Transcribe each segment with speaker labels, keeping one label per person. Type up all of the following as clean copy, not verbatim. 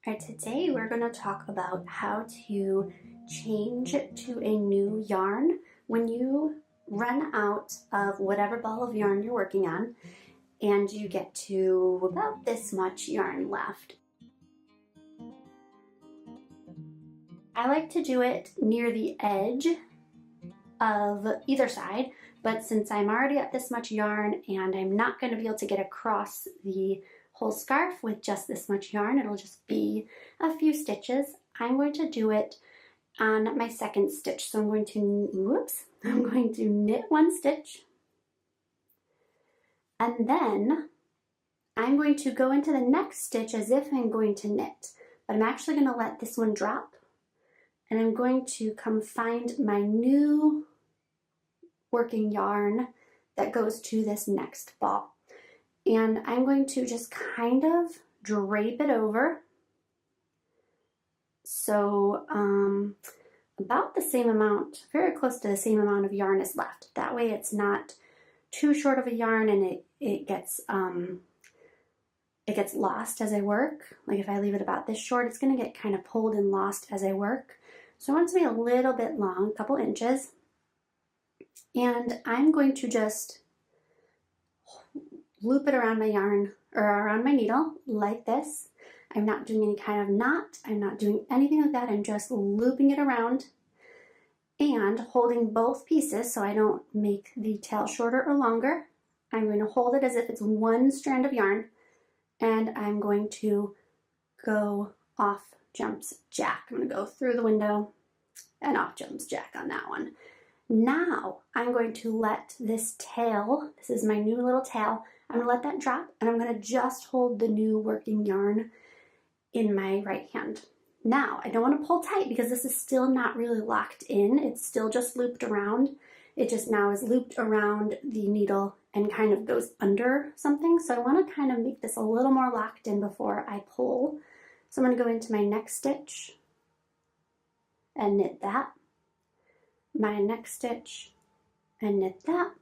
Speaker 1: Alright, today we're going to talk about how to change to a new yarn when you run out of whatever ball of yarn you're working on and you get to about this much yarn left. I like to do it near the edge of either side, but since I'm already at this much yarn and I'm not going to be able to get across the whole scarf with just this much yarn, it'll just be a few stitches. I'm going to do it on my second stitch. So I'm going to knit one stitch, and then I'm going to go into the next stitch as if I'm going to knit, but I'm actually going to let this one drop, and I'm going to come find my new working yarn that goes to this next ball. And I'm going to just kind of drape it over. So about the same amount, very close to the same amount of yarn is left. That way it's not too short of a yarn and it gets lost as I work. Like if I leave it about this short, it's gonna get kind of pulled and lost as I work. So I want it to be a little bit long, a couple inches. And I'm going to just loop it around my yarn or around my needle like this. I'm not doing any kind of knot. I'm not doing anything like that. I'm just looping it around and holding both pieces so I don't make the tail shorter or longer. I'm going to hold it as if it's one strand of yarn, and I'm going to go off jumps Jack. I'm going to go through the window and off jumps Jack on that one. Now I'm going to let this tail, this is my new little tail, I'm going to let that drop, and I'm going to just hold the new working yarn in my right hand. Now, I don't want to pull tight because this is still not really locked in. It's still just looped around. It just now is looped around the needle and kind of goes under something. So I want to kind of make this a little more locked in before I pull. So I'm going to go into my next stitch and knit that, my next stitch and knit that,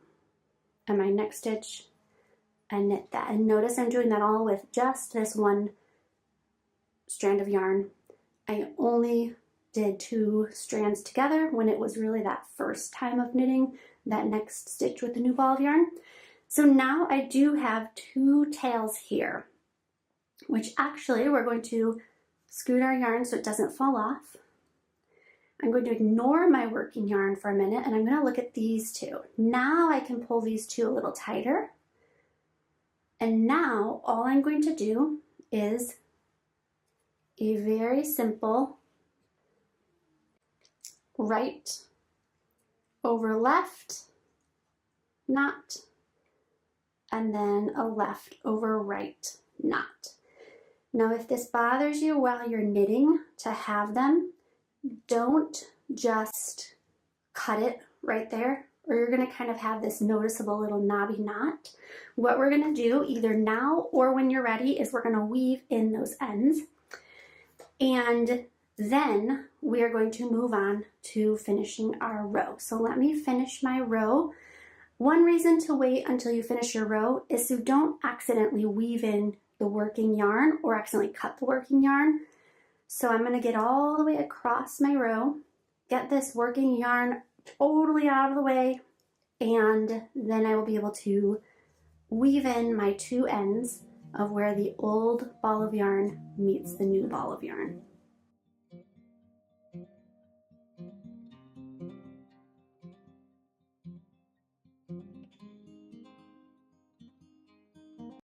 Speaker 1: and my next stitch and knit that. And notice I'm doing that all with just this one strand of yarn. I only did 2 strands together when it was really that first time of knitting that next stitch with the new ball of yarn. So now I do have 2 tails here, which actually we're going to scoot our yarn so it doesn't fall off. I'm going to ignore my working yarn for a minute, and I'm going to look at these 2. Now I can pull these 2 a little tighter. And now all I'm going to do is a very simple right over left knot, and then a left over right knot. Now if this bothers you while you're knitting to have them, don't just cut it right there, or you're going to kind of have this noticeable little knobby knot. What we're going to do either now or when you're ready is we're going to weave in those ends, and then we are going to move on to finishing our row. So let me finish my row. One reason to wait until you finish your row is so you don't accidentally weave in the working yarn or accidentally cut the working yarn. So I'm going to get all the way across my row, get this working yarn totally out of the way, and then I will be able to weave in my 2 ends of where the old ball of yarn meets the new ball of yarn.